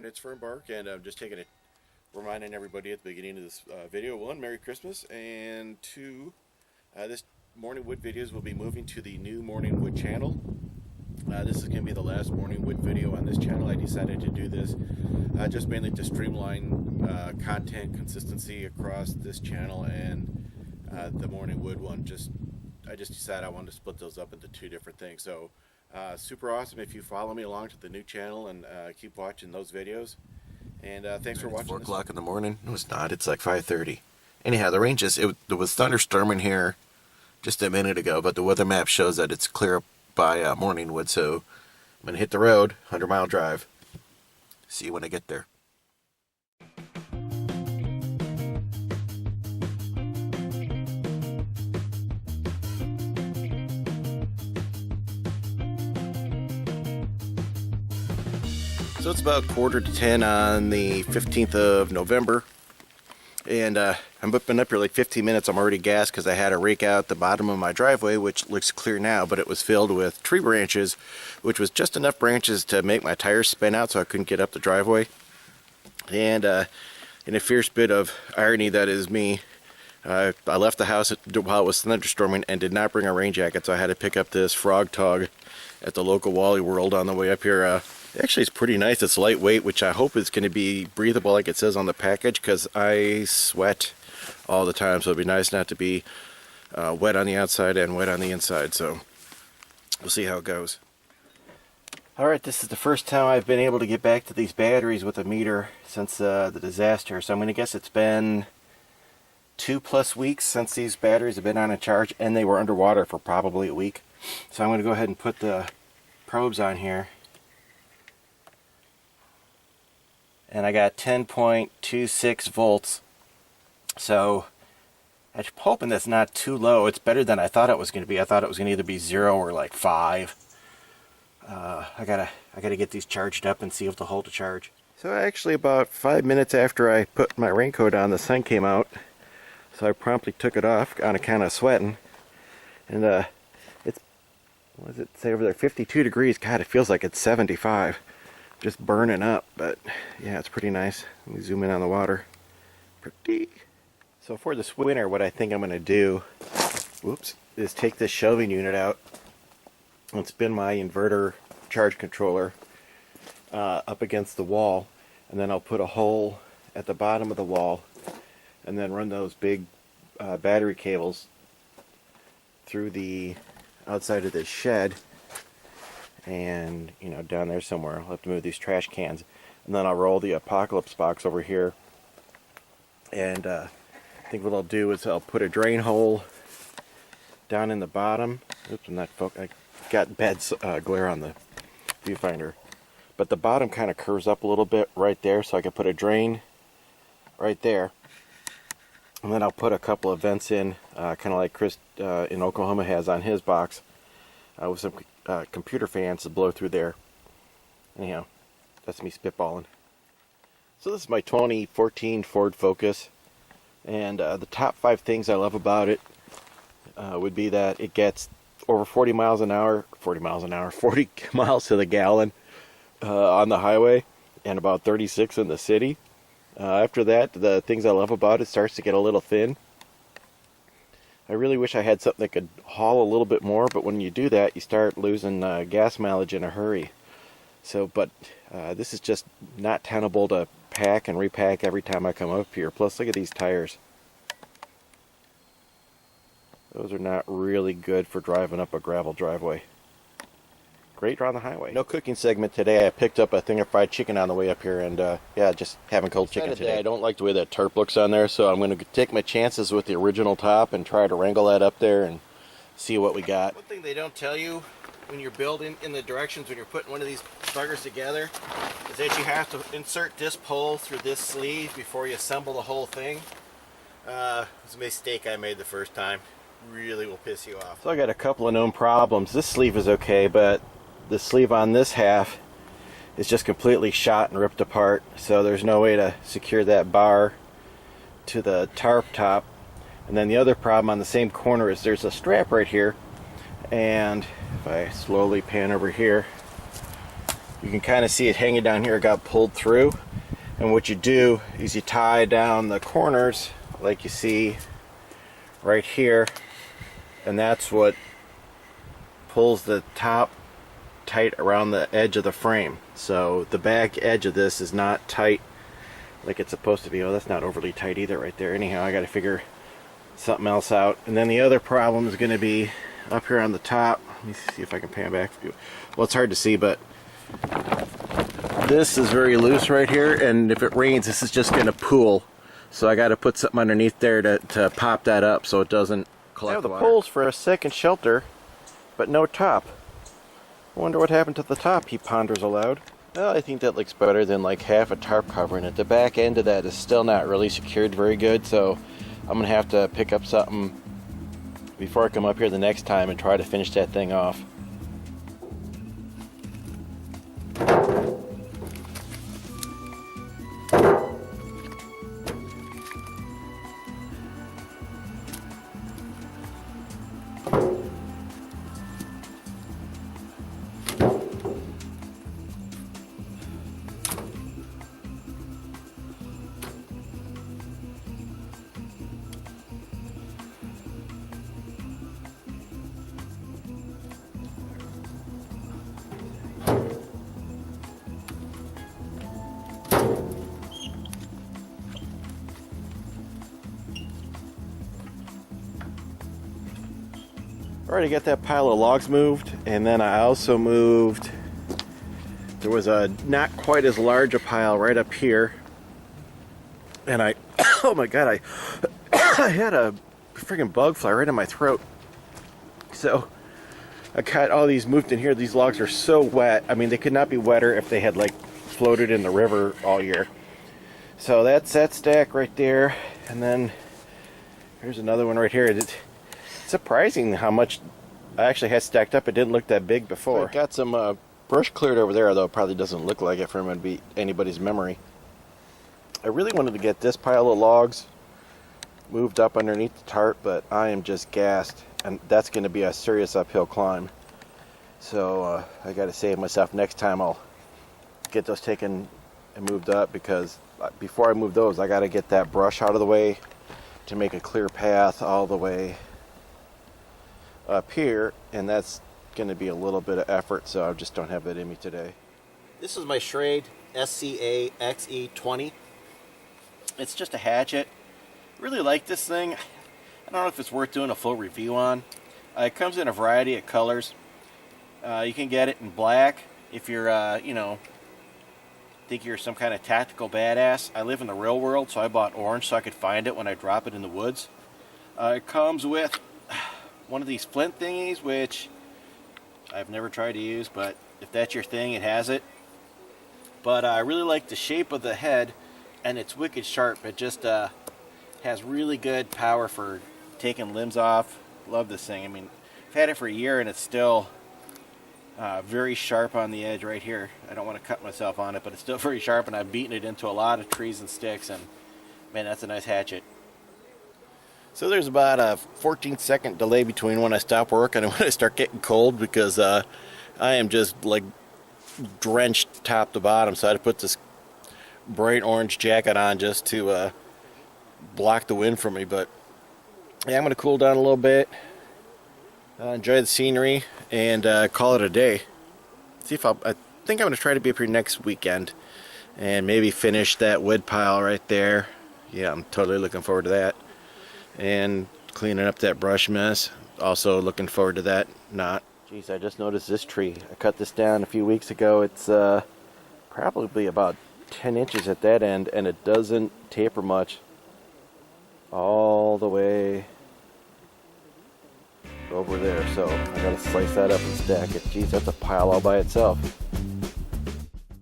morning, it's Fern Bark, and I'm just reminding everybody at the beginning of this video, one, Merry Christmas, and two, this Morning Wood videos will be moving to the new Morning Wood channel. This is going to be the last Morning Wood video on this channel. I decided to do this just mainly to streamline content consistency across this channel and the Morning Wood one. I just decided I wanted to split those up into two different things. So super awesome if you follow me along to the new channel and keep watching those videos. And thanks for watching. 4 o'clock in the morning. No, it's not. It's like 5:30. Anyhow, the range is, it was thunderstorming here just a minute ago, but the weather map shows that it's clear up by Morningwood, so I'm going to hit the road, 100-mile drive. See you when I get there. So it's about 9:45 on the 15th of November, and I'm been up here like 15 minutes. I'm already gassed because I had to rake out the bottom of my driveway, which looks clear now, but it was filled with tree branches, which was just enough branches to make my tires spin out so I couldn't get up the driveway. And in a fierce bit of irony that is me, I left the house while it was thunderstorming and did not bring a rain jacket, so I had to pick up this frog tog at the local Wally World on the way up here. Actually, it's pretty nice. It's lightweight, which I hope is going to be breathable like it says on the package, because I sweat all the time, so it'd be nice not to be wet on the outside and wet on the inside. So we'll see how it goes. Alright, this is the first time I've been able to get back to these batteries with a meter since the disaster, so I'm going to guess it's been 2+ weeks since these batteries have been on a charge, and they were underwater for probably a week. So I'm going to go ahead and put the probes on here. And I got 10.26 volts, so I'm hoping that's not too low. It's better than I thought it was going to be. I thought it was going to either be 0 or like 5. I gotta get these charged up and see if they'll hold a charge. So actually, about 5 minutes after I put my raincoat on, the sun came out, so I promptly took it off on account of sweating. And it's, what does it say over there? 52 degrees. God, it feels like it's 75. Just burning up, but yeah, it's pretty nice. Let me zoom in on the water. Pretty. So for this winter, what I think I'm going to do, whoops, is take this shelving unit out and spin my inverter charge controller up against the wall, and then I'll put a hole at the bottom of the wall and then run those big battery cables through the outside of this shed. And, you know, down there somewhere I'll have to move these trash cans, and then I'll roll the apocalypse box over here, and I think what I'll do is I'll put a drain hole down in the bottom. Oops, I'm not I got bad glare on the viewfinder, but the bottom kind of curves up a little bit right there, so I can put a drain right there, and then I'll put a couple of vents in, kind of like Chris in Oklahoma has on his box, with some computer fans to blow through there. Anyhow, that's me spitballing. So this is my 2014 Ford Focus, and the top 5 things I love about it would be that it gets over 40 miles to the gallon on the highway, and about 36 in the city. After that, the things I love about it starts to get a little thin. I really wish I had something that could haul a little bit more, but when you do that, you start losing gas mileage in a hurry. So, but this is just not tenable to pack and repack every time I come up here. Plus, look at these tires. Those are not really good for driving up a gravel driveway. Great on the highway. No cooking segment today. I picked up a thing of fried chicken on the way up here, and yeah, just having cold chicken today. I don't like the way that tarp looks on there, so I'm going to take my chances with the original top and try to wrangle that up there and see what we got. One thing they don't tell you when you're building in the directions, when you're putting one of these buggers together, is that you have to insert this pole through this sleeve before you assemble the whole thing. It's a mistake I made the first time. Really will piss you off. So I got a couple of known problems. This sleeve is okay, but the sleeve on this half is just completely shot and ripped apart, so there's no way to secure that bar to the tarp top. And then the other problem on the same corner is there's a strap right here, and if I slowly pan over here, You can kind of see it hanging down here. It got pulled through. And what you do is you tie down the corners like you see right here. And that's what pulls the top tight around the edge of the frame. So the back edge of this is not tight like it's supposed to be. Oh, that's not overly tight either right there. Anyhow, I got to figure something else out. And then the other problem is going to be up here on the top. Let me see if I can pan back for you. Well, it's hard to see, but this is very loose right here, and if it rains, this is just going to pool. So I got to put something underneath there to pop that up so it doesn't collect. I have the poles for a second shelter, but no top. I wonder what happened to the top, he ponders aloud. Well, I think that looks better than like half a tarp covering it. The back end of that is still not really secured very good, so I'm going to have to pick up something before I come up here the next time and try to finish that thing off. Already got that pile of logs moved, and then I also moved, there was a not quite as large a pile right up here, and I, oh my god, I had a freaking bug fly right in my throat. So I got all these moved in here. These logs are so wet. I mean, they could not be wetter if they had like floated in the river all year. So that's that stack right there, and then here's another one right here. It's surprising how much I actually had stacked up. It didn't look that big before. I got some brush cleared over there, although it probably doesn't look like it from anybody's memory. I really wanted to get this pile of logs moved up underneath the tarp, but I am just gassed, and that's going to be a serious uphill climb. So I got to save myself. Next time I'll get those taken and moved up, because before I move those, I got to get that brush out of the way to make a clear path all the way up here, and that's going to be a little bit of effort, so I just don't have it in me today. This is my Schrade SCA XE20. It's just a hatchet. Really like this thing. I don't know if it's worth doing a full review on. It comes in a variety of colors. You can get it in black if you're, think you're some kind of tactical badass. I live in the real world, so I bought orange so I could find it when I drop it in the woods. It comes with one of these flint thingies, which I've never tried to use, but if that's your thing, it has it. But I really like the shape of the head, and it's wicked sharp. It just has really good power for taking limbs off. Love this thing. I mean, I've had it for a year, and it's still very sharp on the edge right here. I don't want to cut myself on it, but it's still very sharp, and I've beaten it into a lot of trees and sticks, and man, that's a nice hatchet. So there's about a 14-second delay between when I stop work and when I start getting cold, because I am just like drenched top to bottom. So I had to put this bright orange jacket on just to block the wind from me. But yeah, I'm going to cool down a little bit, enjoy the scenery, and call it a day. See if I think I'm going to try to be up here next weekend and maybe finish that wood pile right there. Yeah, I'm totally looking forward to that. And cleaning up that brush mess. Also looking forward to that knot. Geez, I just noticed this tree. I cut this down a few weeks ago. It's probably about 10 inches at that end, and it doesn't taper much all the way over there. So I gotta slice that up and stack it. Geez, that's a pile all by itself.